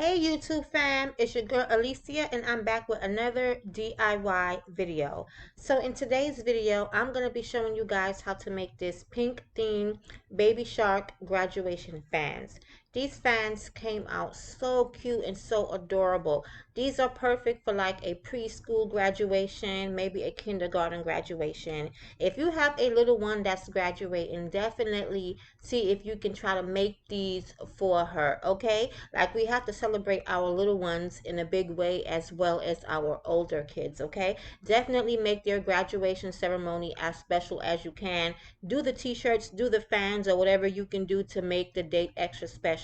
Hey YouTube fam, it's your girl Alicia and I'm back with another DIY video. So in today's video, I'm going to be showing you guys how to make this pink theme baby shark graduation fans. These fans came out so cute and so adorable. These are perfect for like a preschool graduation, maybe a kindergarten graduation. If you have a little one that's graduating, definitely see if you can try to make these for her, okay? Like we have to celebrate our little ones in a big way as well as our older kids, okay? Definitely make their graduation ceremony as special as you can. Do the t-shirts, do the fans, or whatever you can do to make the date extra special.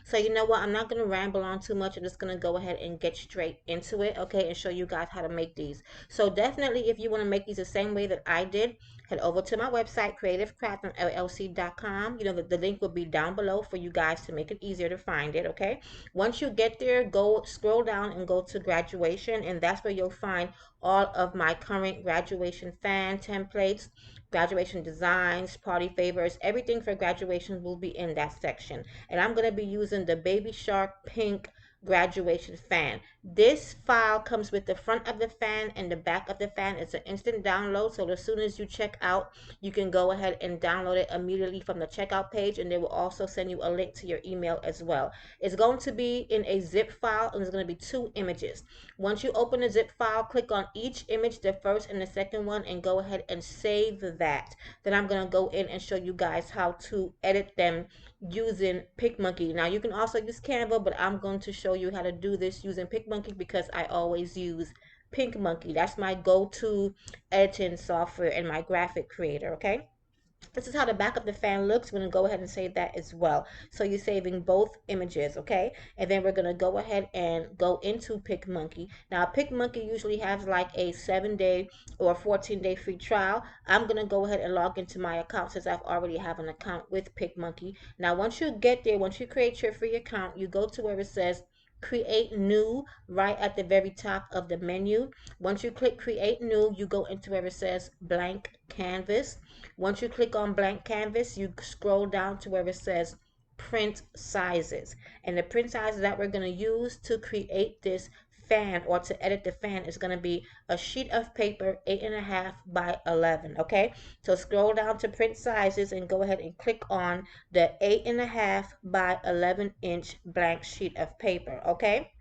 So you know what? I'm not going to ramble on too much. I'm just going to go ahead and get straight into it, okay? And show you guys how to make these. So definitely if you want to make these the same way that I did, head over to my website, creativecraftingllc.com. You know, the link will be down below for you guys to make it easier to find it, okay? Once you get there, go scroll down and go to graduation, and that's where you'll find all of my current graduation fan templates, graduation designs, party favors, everything for graduation will be in that section. And I'm going to be using the Baby Shark Pink graduation fan. This file comes with the front of the fan and the back of the fan. It's an instant download, so as soon as you check out, you can go ahead and download it immediately from the checkout page, and they will also send you a link to your email as well. It's going to be in a zip file, and there's going to be 2 images. Once you open the zip file, click on each image, the first and the second one, and go ahead and save that. Then I'm going to go in and show you guys how to edit them using PicMonkey. Now you can also use Canva, but I'm going to show you how to do this using PicMonkey because I always use PicMonkey. That's my go-to editing software and my graphic creator, okay? This is how the back of the fan looks. We're going to go ahead and save that as well. So you're saving both images, okay? And then we're going to go ahead and go into PicMonkey. Now, PicMonkey usually has like a 7-day or 14-day free trial. I'm going to go ahead and log into my account since I've already have an account with PicMonkey. Now, once you get there, once you create your free account, you go to where it says create new right at the very top of the menu. Once you click create new, you go into where it says blank canvas. Once you click on blank canvas, you scroll down to where it says print sizes. And the print sizes that we're going to use to create this fan or to edit the fan is going to be a sheet of paper 8.5 by 11. Okay, so scroll down to print sizes and go ahead and click on the 8.5 by 11-inch blank sheet of paper. Okay,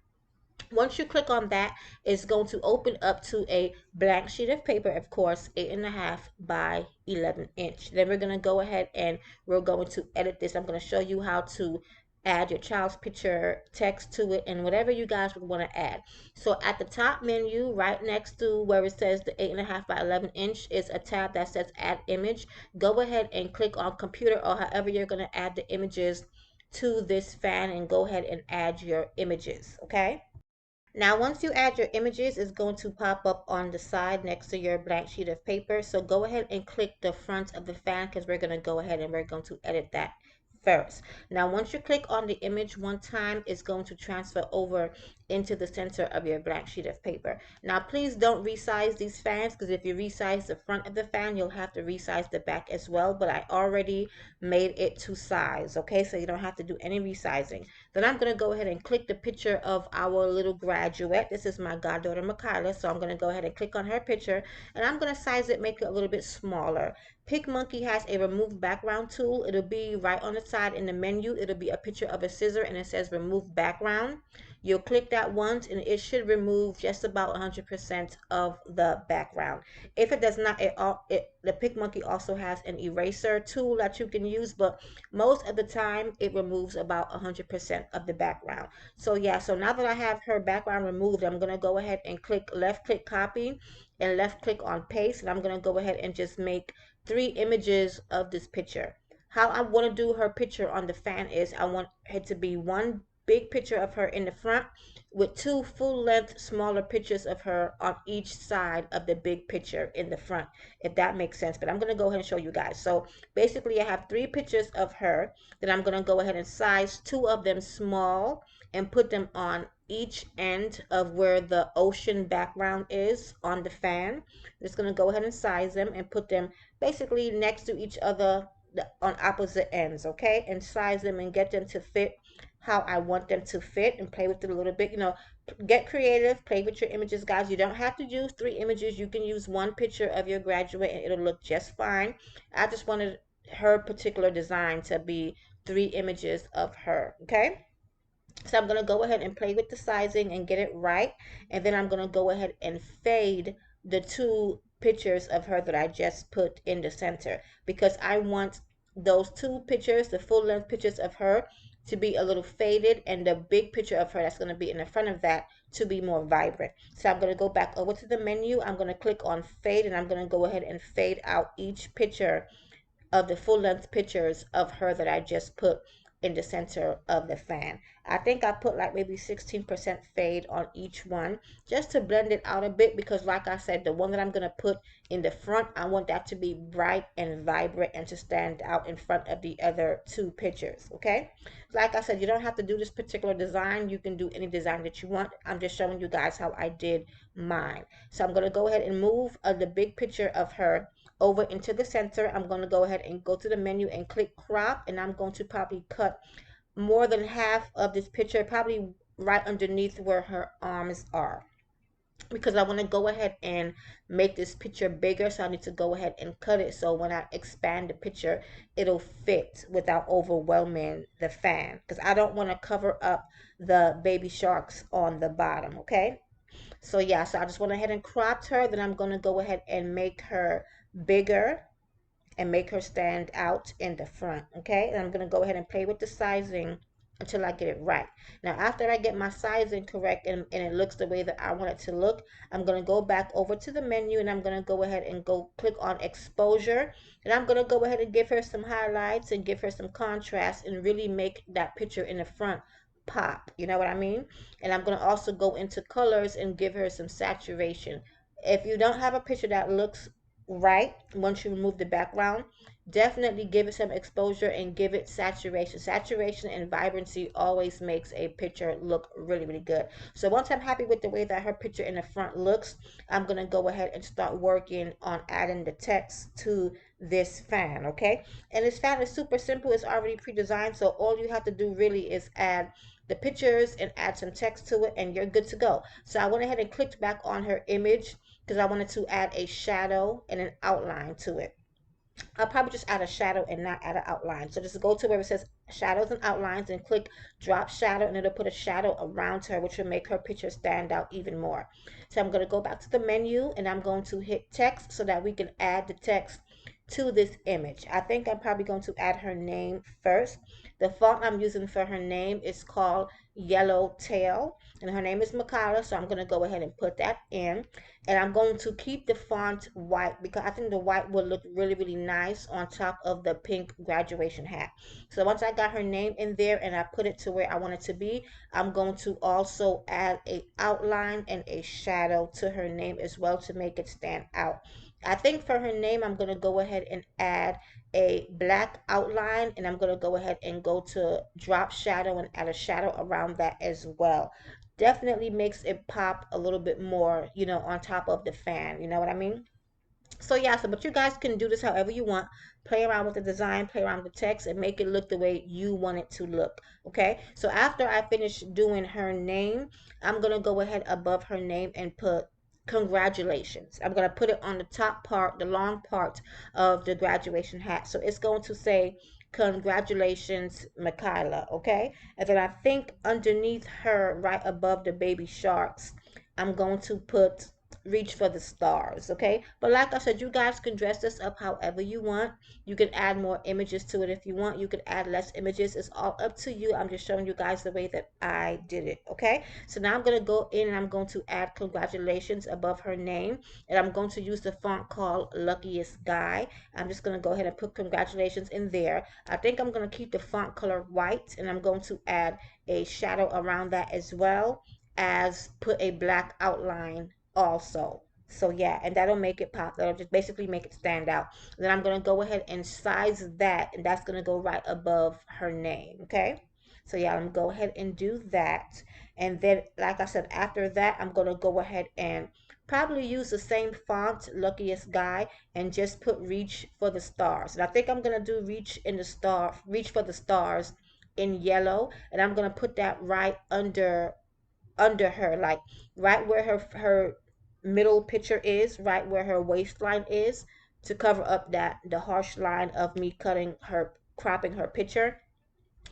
once you click on that, it's going to open up to a blank sheet of paper, of course, 8.5 by 11-inch. Then we're going to go ahead and we're going to edit this. I'm going to show you how to add your child's picture, text to it, and whatever you guys would want to add. So at the top menu, right next to where it says the 8.5 by 11-inch is a tab that says add image. Go ahead and click on computer or however you're going to add the images to this fan and go ahead and add your images, okay? Now, once you add your images, it's going to pop up on the side next to your blank sheet of paper. So go ahead and click the front of the fan because we're going to go ahead and we're going to edit that first. Now, once you click on the image one time, it's going to transfer over into the center of your blank sheet of paper. Now, please don't resize these fans because if you resize the front of the fan, you'll have to resize the back as well. But I already made it to size, okay? So you don't have to do any resizing. Then I'm going to go ahead and click the picture of our little graduate. This is my goddaughter, Makayla. So I'm going to go ahead and click on her picture. And I'm going to size it, make it a little bit smaller. PicMonkey has a remove background tool. It'll be right on the side in the menu. It'll be a picture of a scissor and it says remove background. You'll click that once and it should remove just about 100% of the background. If it does not, the PicMonkey also has an eraser tool that you can use, but most of the time it removes about 100% of the background. So yeah, so now that I have her background removed, I'm going to go ahead and left click copy and left click on paste, and I'm going to go ahead and just make 3 images of this picture. How I want to do her picture on the fan is I want it to be one big picture of her in the front with 2 full-length smaller pictures of her on each side of the big picture in the front, if that makes sense. But I'm going to go ahead and show you guys. So basically I have 3 pictures of her. Then I'm going to go ahead and size 2 of them small and put them on each end of where the ocean background is on the fan. I'm just going to go ahead and size them and put them basically next to each other on opposite ends, okay, and size them and get them to fit how I want them to fit and play with it a little bit. You know, get creative, play with your images, guys. You don't have to use 3 images. You can use one picture of your graduate and it'll look just fine. I just wanted her particular design to be 3 images of her, okay? So I'm going to go ahead and play with the sizing and get it right. And then I'm going to go ahead and fade the 2 pictures of her that I just put in the center, because I want those 2 pictures, the full length pictures of her, to be a little faded, and the big picture of her that's going to be in the front of that to be more vibrant. So I'm going to go back over to the menu. I'm going to click on fade, and I'm going to go ahead and fade out each picture of the full length pictures of her that I just put in the center of the fan. I think I put like maybe 16% fade on each one just to blend it out a bit, because like I said, the one that I'm going to put in the front, I want that to be bright and vibrant and to stand out in front of the other 2 pictures, okay? Like I said, you don't have to do this particular design. You can do any design that you want. I'm just showing you guys how I did mine. So I'm going to go ahead and move the big picture of her over into the center. I'm going to go ahead and go to the menu and click crop, and I'm going to probably cut more than half of this picture, probably right underneath where her arms are, because I want to go ahead and make this picture bigger. So I need to go ahead and cut it so when I expand the picture, it'll fit without overwhelming the fan, because I don't want to cover up the baby sharks on the bottom, okay? So yeah, so I just went ahead and cropped her. Then I'm going to go ahead and make her bigger and make her stand out in the front, okay? And I'm going to go ahead and play with the sizing until I get it right. Now, after I get my sizing correct and it looks the way that I want it to look, I'm going to go back over to the menu, and I'm going to go ahead and go click on exposure. And I'm going to go ahead and give her some highlights and give her some contrast and really make that picture in the front pop. You know what I mean? And I'm going to also go into colors and give her some saturation. If you don't have a picture that looks right once you remove the background, definitely give it some exposure and give it saturation. Saturation and vibrancy always makes a picture look really, really good. So once I'm happy with the way that her picture in the front looks, I'm going to go ahead and start working on adding the text to this fan, okay? And this fan is super simple. It's already pre-designed, so all you have to do really is add the pictures and add some text to it, and you're good to go. So I went ahead and clicked back on her image because I wanted to add a shadow and an outline to it. I'll probably just add a shadow and not add an outline. So just go to where it says shadows and outlines and click drop shadow, and it'll put a shadow around her, which will make her picture stand out even more. So I'm going to go back to the menu, and I'm going to hit text so that we can add the text to this image. I think I'm probably going to add her name first. The font I'm using for her name is called Yellowtail, and her name is Makala, so I'm going to go ahead and put that in. And I'm going to keep the font white because I think the white will look really, really nice on top of the pink graduation hat. So once I got her name in there and I put it to where I want it to be, I'm going to also add a outline and a shadow to her name as well to make it stand out. I think for her name, I'm going to go ahead and add a black outline, and I'm going to go ahead and go to drop shadow and add a shadow around that as well. Definitely makes it pop a little bit more, you know, on top of the fan. You know what I mean? So yeah, so but you guys can do this however you want. Play around with the design, play around with the text, and make it look the way you want it to look. Okay, so after I finish doing her name, I'm gonna go ahead above her name and put congratulations. I'm gonna put it on the top part, the long part of the graduation hat. So it's going to say congratulations, Michaela. Okay, and then I think underneath her, right above the baby sharks, I'm going to put reach for the stars. Okay, but like I said, you guys can dress this up however you want. You can add more images to it if you want. You can add less images. It's all up to you. I'm just showing you guys the way that I did it. Okay, so now I'm going to go in and I'm going to add congratulations above her name, and I'm going to use the font called Luckiest Guy. I'm just going to go ahead and put congratulations in there. I think I'm going to keep the font color white, and I'm going to add a shadow around that as well as put a black outline also. So yeah, and that'll make it pop. That'll just basically make it stand out. Then I'm going to go ahead and size that, and that's going to go right above her name. Okay, so yeah, I'm going to go ahead and do that. And then like I said, after that I'm going to go ahead and probably use the same font, Luckiest Guy, and just put reach for the stars. And I think I'm going to do reach for the stars in yellow, and I'm gonna put that right under her, like right where her middle picture is, right where her waistline is, to cover up that the harsh line of me cutting her, cropping her picture.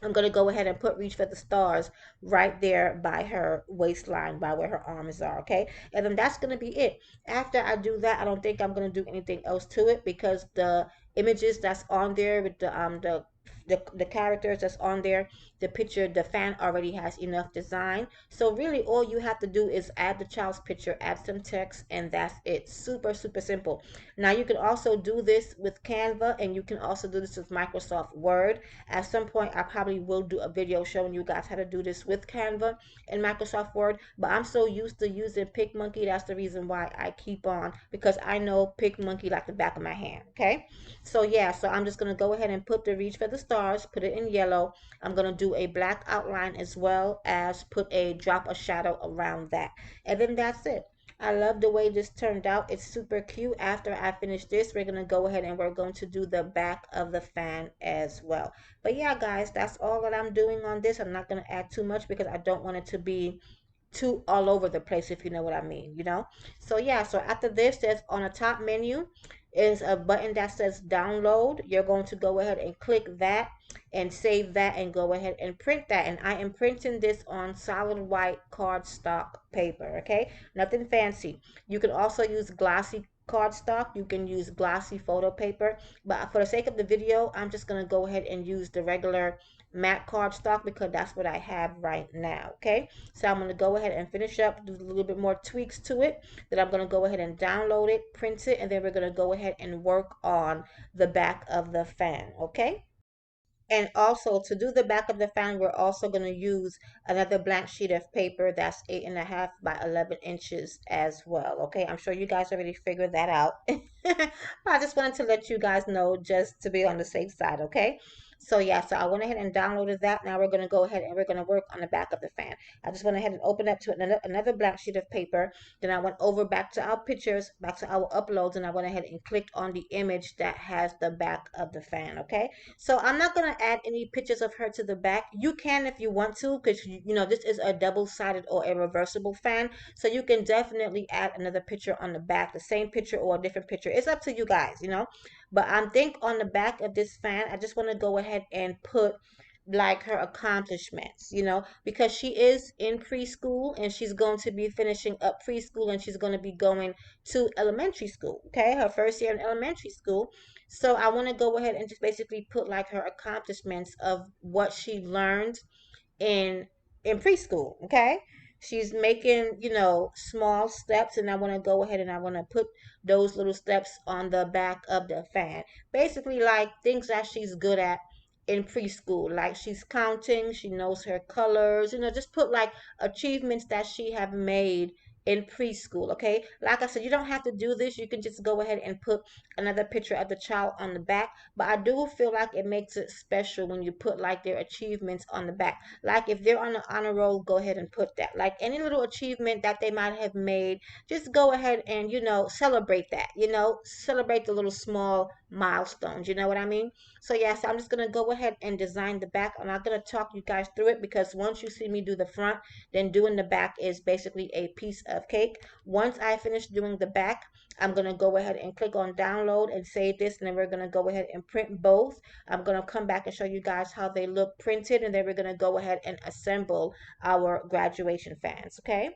I'm going to go ahead and put Reach for the Stars right there by her waistline, by where her arms are, okay? And then that's going to be it. After I do that, I don't think I'm going to do anything else to it, because the images that's on there with the characters that's on there, the picture, the fan already has enough design. So really all you have to do is add the child's picture, add some text, and that's it. Super, super simple. Now you can also do this with Canva, and you can also do this with Microsoft Word. At some point, I probably will do a video showing you guys how to do this with Canva and Microsoft Word, but I'm so used to using PicMonkey. That's the reason why I keep on, because I know PicMonkey like the back of my hand, okay? So yeah, so I'm just going to go ahead and put the Reach for the Stars, put it in yellow. I'm going to do a black outline as well as put a drop of shadow around that. And then that's it. I love the way this turned out. It's super cute. After I finish this, we're going to go ahead and we're going to do the back of the fan as well. But yeah, guys, that's all that I'm doing on this. I'm not going to add too much because I don't want it to be too all over the place, if you know what I mean, you know? So yeah, so after this, there's on the top menu is a button that says download. You're going to go ahead and click that and save that and go ahead and print that. And I am printing this on solid white cardstock paper, okay? Nothing fancy. You can also use glossy cardstock. You can use glossy photo paper, but for the sake of the video, I'm just going to go ahead and use the regular matte cardstock because that's what I have right now, okay? So I'm going to go ahead and finish up, do a little bit more tweaks to it. Then I'm going to go ahead and download it, print it, and then we're going to go ahead and work on the back of the fan, okay? And also to do the back of the fan, we're also going to use another blank sheet of paper that's 8.5 by 11 inches as well. Okay, I'm sure you guys already figured that out. I just wanted to let you guys know just to be on the safe side. Okay. So yeah, so I went ahead and downloaded that. Now we're going to go ahead and we're going to work on the back of the fan. I just went ahead and opened up to another blank sheet of paper. Then I went over back to our pictures, back to our uploads, and I went ahead and clicked on the image that has the back of the fan. Okay. So I'm not going to add any pictures of her to the back. You can if you want to, because you know this is a double-sided or a reversible fan. So you can definitely add another picture on the back, the same picture or a different picture. It's up to you guys, you know. But I think on the back of this fan, I just want to go ahead and put like her accomplishments, you know, because she is in preschool and she's going to be finishing up preschool and she's going to be going to elementary school, okay? Her first year in elementary school. So I want to go ahead and just basically put like her accomplishments of what she learned in preschool, okay? She's making, you know, small steps, and I want to go ahead and I want to put those little steps on the back of the fan. Basically like things that she's good at in preschool, like she's counting, she knows her colors, you know, just put like achievements that she have made in preschool, okay? Like I said, you don't have to do this. You can just go ahead and put another picture of the child on the back, but I do feel like it makes it special when you put like their achievements on the back. Like if they're on the honor roll, go ahead and put that. Like any little achievement that they might have made, just go ahead and, you know, celebrate that, you know, celebrate the little small milestones, you know what I mean? So yes, I'm just going to go ahead and design the back. I'm not going to talk you guys through it because once you see me do the front, then doing the back is basically a piece of cake. Once I finish doing the back, I'm going to go ahead and click on download and save this, and then we're going to go ahead and print both. I'm going to come back and show you guys how they look printed, and then we're going to go ahead and assemble our graduation fans, okay?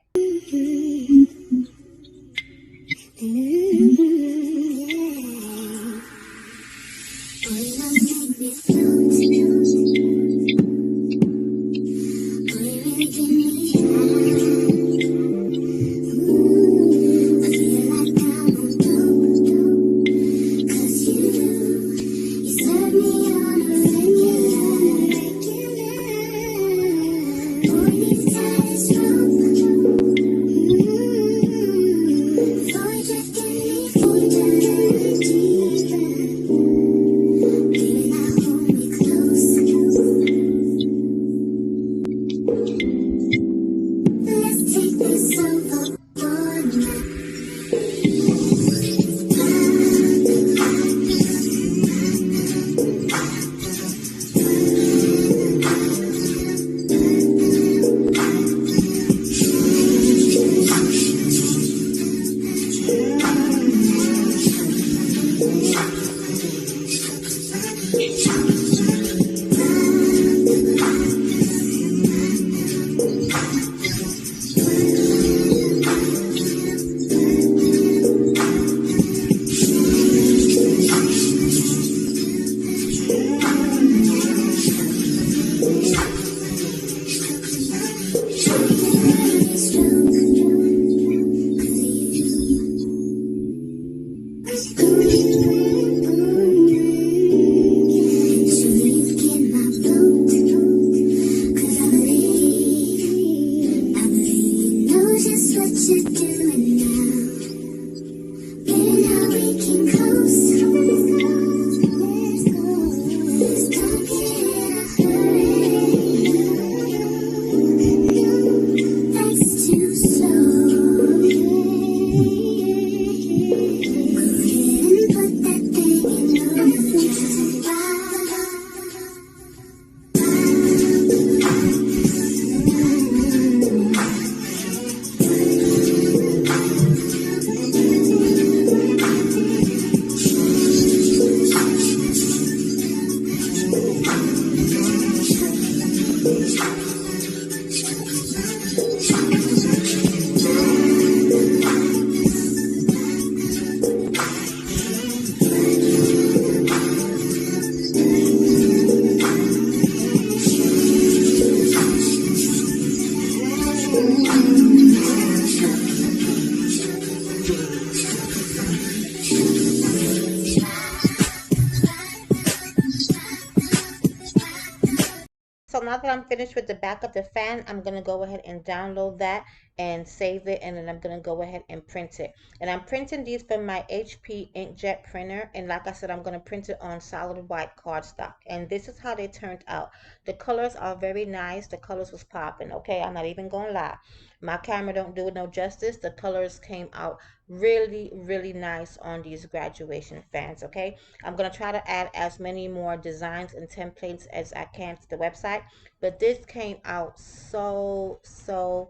So now that I'm finished with the back of the fan, I'm going to go ahead and download that and save it, and then I'm going to go ahead and print it. And I'm printing these from my HP inkjet printer, and like I said, I'm going to print it on solid white cardstock. And this is how they turned out. The colors are very nice. The colors was popping, okay? I'm not even going to lie. My camera don't do it no justice. The colors came out really, really nice on these graduation fans, okay? I'm going to try to add as many more designs and templates as I can to the website, but this came out so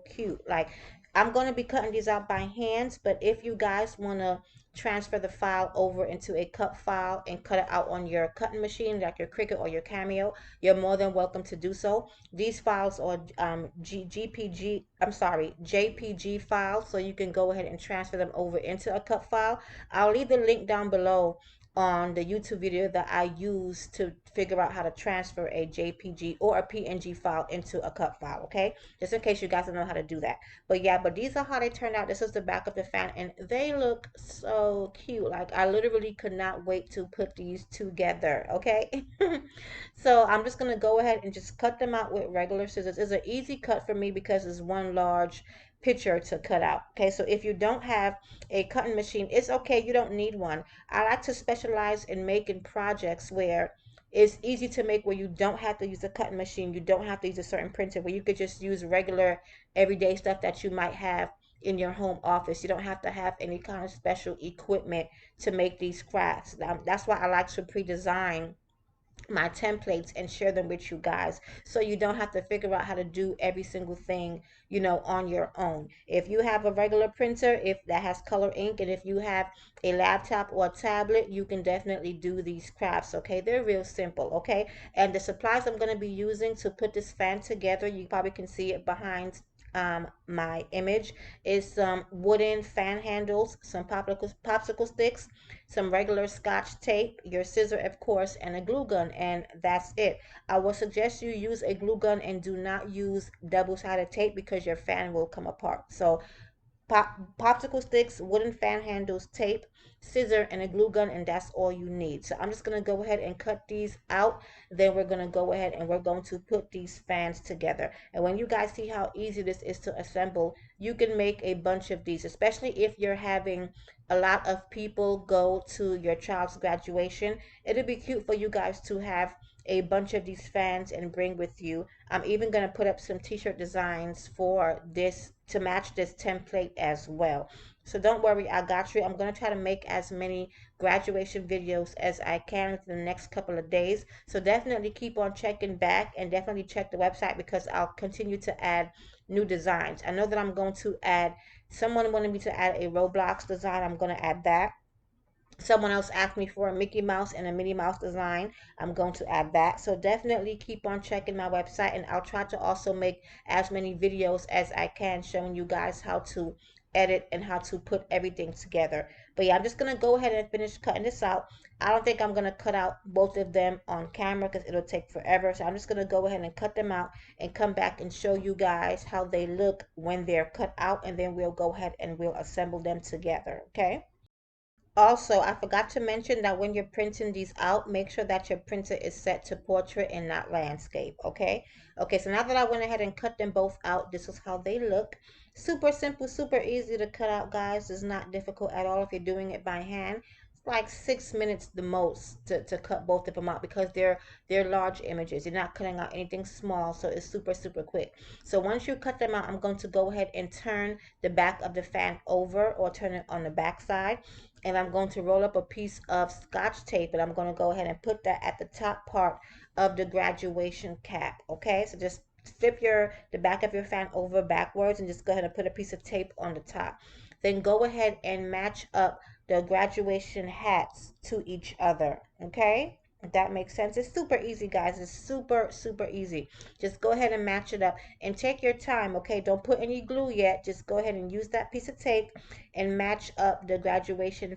cute. Like, I'm going to be cutting these out by hands, but if you guys want to transfer the file over into a cut file and cut it out on your cutting machine like your Cricut or your Cameo, you're more than welcome to do so. These files are JPG files, so you can go ahead and transfer them over into a cut file. I'll leave the link down below on the YouTube video that I use to figure out how to transfer a JPG or a PNG file into a cut file, okay? Just in case you guys don't know how to do that. But yeah, but these are how they turned out. This is the back of the fan, and they look so cute. Like, I literally could not wait to put these together, okay? So I'm just gonna go ahead and just cut them out with regular scissors. It's an easy cut for me because it's one large picture to cut out, okay? So if you don't have a cutting machine, it's okay, you don't need one. I like to specialize in making projects where it's easy to make, where you don't have to use a cutting machine, you don't have to use a certain printer, where you could just use regular everyday stuff that you might have in your home office. You don't have to have any kind of special equipment to make these crafts. That's why I like to pre-design my templates and share them with you guys, so you don't have to figure out how to do every single thing, on your own. If you have a regular printer, if that has color ink, and if you have a laptop or a tablet, you can definitely do these crafts, okay? They're real simple, okay? And the supplies I'm going to be using to put this fan together, you probably can see it behind my image, is some wooden fan handles, some popsicle sticks, some regular scotch tape, your scissor, of course, and a glue gun, and that's it. I would suggest you use a glue gun and do not use double-sided tape because your fan will come apart. So popsicle sticks, wooden fan handles, tape, scissor, and a glue gun, and that's all you need. So I'm just going to go ahead and cut these out. Then we're going to go ahead and we're going to put these fans together. And when you guys see how easy this is to assemble, you can make a bunch of these, especially if you're having a lot of people go to your child's graduation. It'll be cute for you guys to have a bunch of these fans and bring with you. I'm even going to put up some t-shirt designs for this to match this template as well. So don't worry, I got you. I'm going to try to make as many graduation videos as I can within the next couple of days. So definitely keep on checking back, and definitely check the website because I'll continue to add new designs. I know that I'm going to add, someone wanted me to add a Roblox design. I'm going to add that. Someone else asked me for a Mickey Mouse and a Minnie Mouse design. I'm going to add that. So definitely keep on checking my website, and I'll try to also make as many videos as I can showing you guys how to edit and how to put everything together. But yeah, I'm just going to go ahead and finish cutting this out. I don't think I'm going to cut out both of them on camera because it'll take forever. So I'm just going to go ahead and cut them out and come back and show you guys how they look when they're cut out, and then we'll go ahead and we'll assemble them together, okay? Also, I forgot to mention that when you're printing these out, make sure that your printer is set to portrait and not landscape, okay? Okay, so now that I went ahead and cut them both out, this is how they look. Super simple, super easy to cut out, guys. It's not difficult at all if you're doing it by hand. It's like 6 minutes the most to cut both of them out because they're large images. You're not cutting out anything small, so it's super, super quick. So once you cut them out, I'm going to go ahead and turn the back of the fan over or turn it on the back side, and I'm going to roll up a piece of scotch tape, and I'm going to go ahead and put that at the top part of the graduation cap. Okay, so just flip the back of your fan over backwards and just go ahead and put a piece of tape on the top. Then go ahead and match up the graduation hats to each other. Okay, if that makes sense. It's super easy, guys. It's super, super easy. Just go ahead and match it up and take your time. Okay, don't put any glue yet. Just go ahead and use that piece of tape and match up the graduation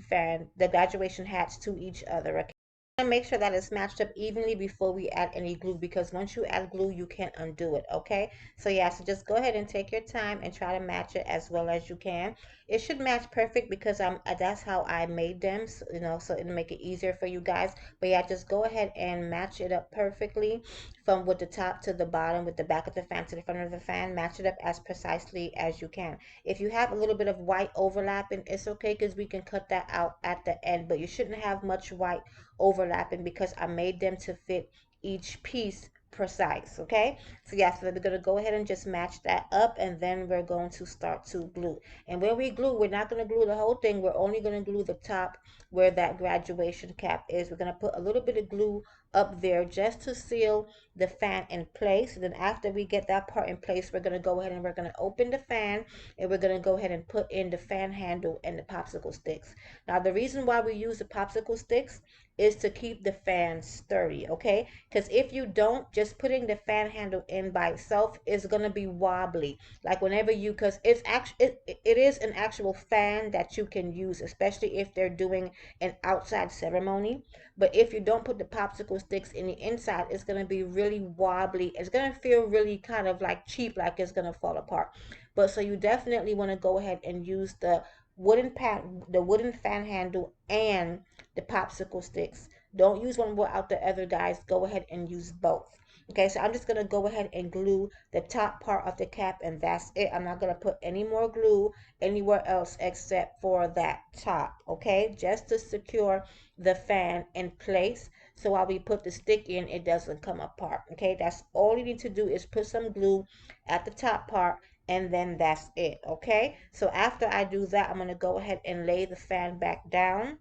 hats to each other. Okay, and make sure that it's matched up evenly before we add any glue, because once you add glue you can't undo it. Okay, so yeah, so just go ahead and take your time and try to match it as well as you can. It should match perfect because that's how I made them, so, so it'll make it easier for you guys. But yeah, just go ahead and match it up perfectly from with the top to the bottom, with the back of the fan to the front of the fan. Match it up as precisely as you can. If you have a little bit of white overlapping, it's okay because we can cut that out at the end, but you shouldn't have much white overlapping because I made them to fit each piece precise. Okay, so yeah, so we're gonna go ahead and just match that up, and then we're going to start to glue. And when we glue, we're not going to glue the whole thing. We're only going to glue the top where that graduation cap is. We're going to put a little bit of glue up there just to seal the fan in place. And then after we get that part in place, we're going to go ahead and we're going to open the fan, and we're going to go ahead and put in the fan handle and the popsicle sticks. Now, the reason why we use the popsicle sticks is to keep the fan sturdy, okay? Because if you don't, just putting the fan handle in by itself is going to be wobbly. Like whenever you, because it's actually, it is an actual fan that you can use, especially if they're doing an outside ceremony. But if you don't put the popsicle sticks in the inside, it's going to be really wobbly. It's going to feel really kind of like cheap, like it's going to fall apart. But so you definitely want to go ahead and use the wooden fan handle and the popsicle sticks. Don't use one without the other, guys. Go ahead and use both. Okay, so I'm just going to go ahead and glue the top part of the cap, and that's it. I'm not going to put any more glue anywhere else except for that top, okay? Just to secure the fan in place, so while we put the stick in, it doesn't come apart, okay? That's all you need to do, is put some glue at the top part, and then that's it, okay? So after I do that, I'm going to go ahead and lay the fan back down.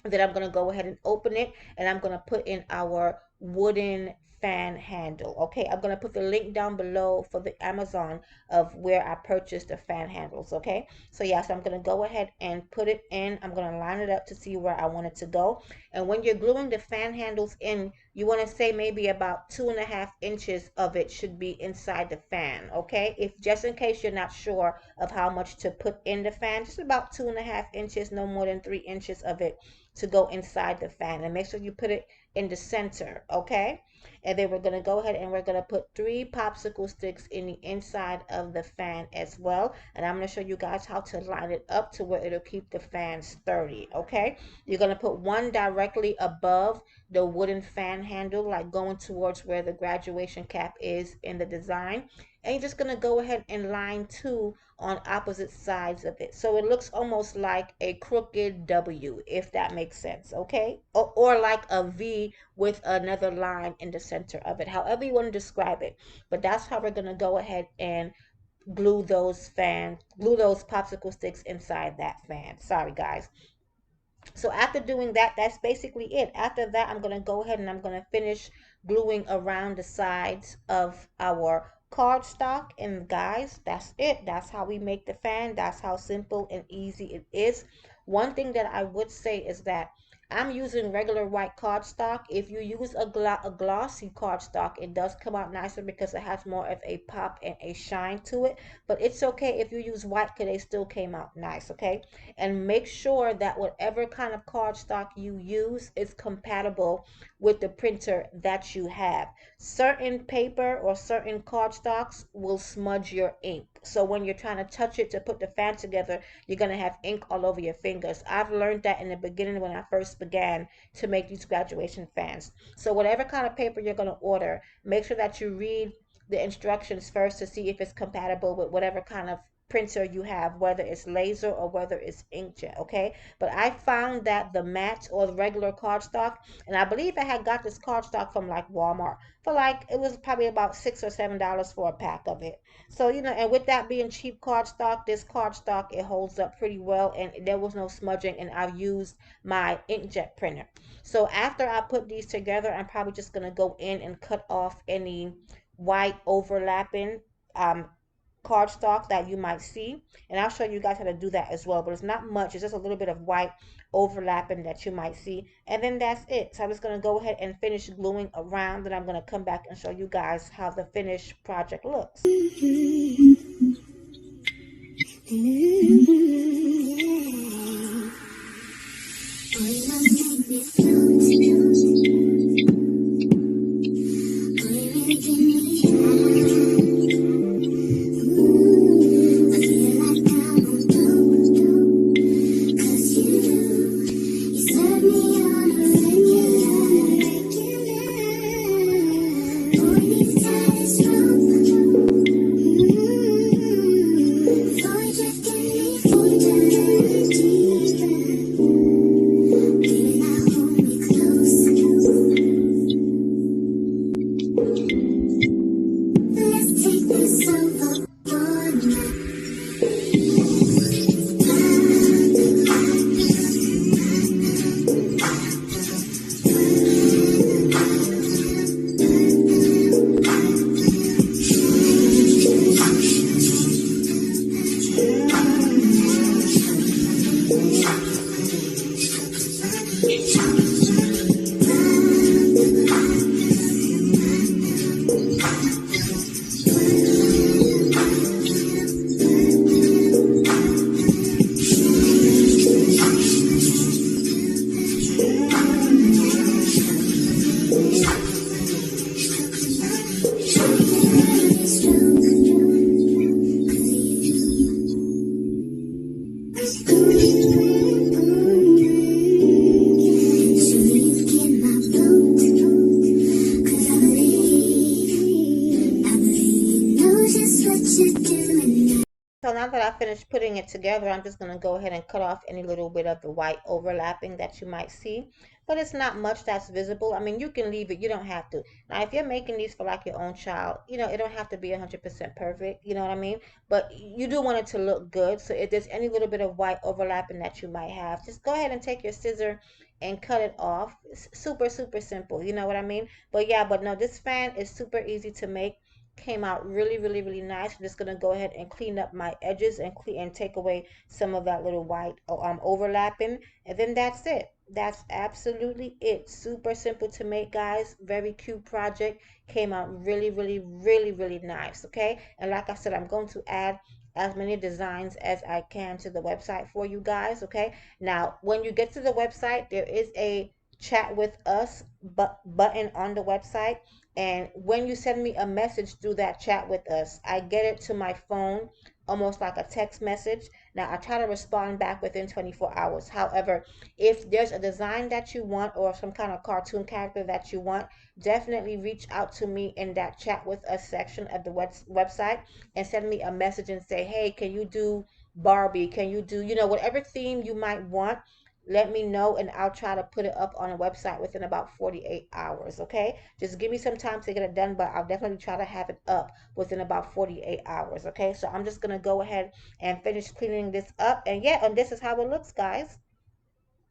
Then I'm going to go ahead and open it, and I'm going to put in our wooden fan handle. Okay, I'm going to put the link down below for the Amazon of where I purchased the fan handles. Okay, so yeah, so I'm going to go ahead and put it in. I'm going to line it up to see where I want it to go. And when you're gluing the fan handles in, you want to say maybe about 2.5 inches of it should be inside the fan. Okay, if just in case you're not sure of how much to put in the fan, just about 2.5 inches, no more than 3 inches of it to go inside the fan, and make sure you put it in the center. Okay, and then we're going to go ahead and we're going to put 3 popsicle sticks in the inside of the fan as well, and I'm going to show you guys how to line it up to where it'll keep the fan sturdy. Okay, you're going to put one directly above the wooden fan handle, like going towards where the graduation cap is in the design, and you're just going to go ahead and line 2 on opposite sides of it, so it looks almost like a crooked W, if that makes sense. Okay, or like a V with another line in the center of it, however you want to describe it. But that's how we're going to go ahead and glue those popsicle sticks inside that fan. Sorry, guys. So after doing that, that's basically it. After that, I'm going to go ahead and I'm going to finish gluing around the sides of our cardstock. And guys, that's it. That's how we make the fan. That's how simple and easy it is. One thing that I would say is that I'm using regular white cardstock. If you use a glossy cardstock, it does come out nicer because it has more of a pop and a shine to it. But it's okay if you use white because they still came out nice, okay? And make sure that whatever kind of cardstock you use is compatible with the printer that you have. Certain paper or certain cardstocks will smudge your ink, So when you're trying to touch it to put the fan together, you're going to have ink all over your fingers. I've learned that in the beginning when I first began to make these graduation fans. So whatever kind of paper you're going to order, make sure that you read the instructions first to see if it's compatible with whatever kind of printer you have, whether it's laser or whether it's inkjet, okay? But I found that the matte or the regular cardstock, and I believe I had got this cardstock from like Walmart for like, it was probably about $6 or $7 for a pack of it. So, you know, and with that being cheap cardstock, this cardstock, it holds up pretty well and there was no smudging, and I've used my inkjet printer. So after I put these together, I'm probably just going to go in and cut off any white overlapping um, cardstock that you might see, and I'll show you guys how to do that as well, but it's not much. It's just a little bit of white overlapping that you might see, and then that's it. So I'm just going to go ahead and finish gluing around, and I'm going to come back and show you guys how the finished project looks. So now that I finished putting it together, I'm just going to go ahead and cut off any little bit of the white overlapping that you might see. But it's not much that's visible. I mean, you can leave it. You don't have to. Now, if you're making these for like your own child, you know, it don't have to be 100% perfect. You know what I mean? But you do want it to look good. So if there's any little bit of white overlapping that you might have, just go ahead and take your scissor and cut it off. It's super, super simple. You know what I mean? But yeah, but no, this fan is super easy to make. Came out really, really, really nice. I'm just gonna go ahead and clean up my edges and clean and take away some of that little white overlapping, and then that's it. That's absolutely it. Super simple to make, guys. Very cute project. Came out really, really, really, really nice. Okay, and like I said, I'm going to add as many designs as I can to the website for you guys. Okay, now when you get to the website, there is a chat with us button on the website, and when you send me a message through that chat with us, I get it to my phone almost like a text message. Now, I try to respond back within 24 hours. However, if there's a design that you want or some kind of cartoon character that you want, definitely reach out to me in that chat with us section of the website and send me a message and say, hey, can you do Barbie? Can you do, you know, whatever theme you might want? Let me know and I'll try to put it up on a website within about 48 hours. Okay, just give me some time to get it done, but I'll definitely try to have it up within about 48 hours. Okay, so I'm just gonna go ahead and finish cleaning this up, and yeah, and this is how it looks, guys.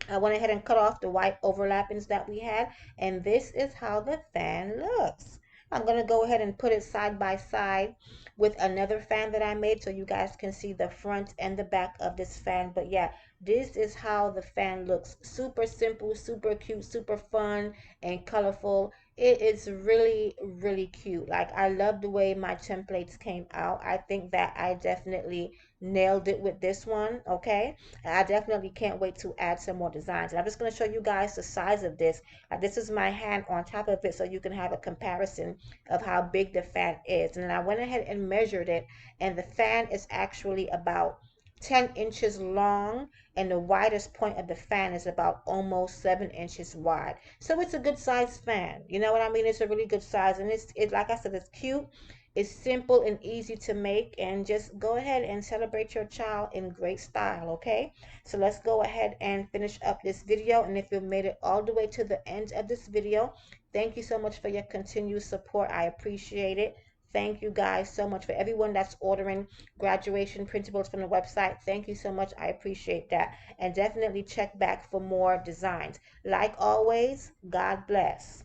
I went ahead and cut off the white overlappings that we had, and this is how the fan looks. I'm going to go ahead and put it side by side with another fan that I made so you guys can see the front and the back of this fan. But yeah, this is how the fan looks. Super simple, super cute, super fun and colorful. it is really, really cute. Like, I love the way my templates came out. I think that I definitely nailed it with this one, okay? And I definitely can't wait to add some more designs. And I'm just going to show you guys the size of this. This is my hand on top of it so you can have a comparison of how big the fan is. And then I went ahead and measured it, and the fan is actually about 10 inches long, and the widest point of the fan is about almost 7 inches wide. So it's a good size fan. You know what I mean? It's a really good size, and it's like I said, it's cute. It's simple and easy to make, and just go ahead and celebrate your child in great style, okay? So let's go ahead and finish up this video. And if you made it all the way to the end of this video, thank you so much for your continued support. I appreciate it. Thank you guys so much. For everyone that's ordering graduation printables from the website, thank you so much. I appreciate that. And definitely check back for more designs. Like always, God bless.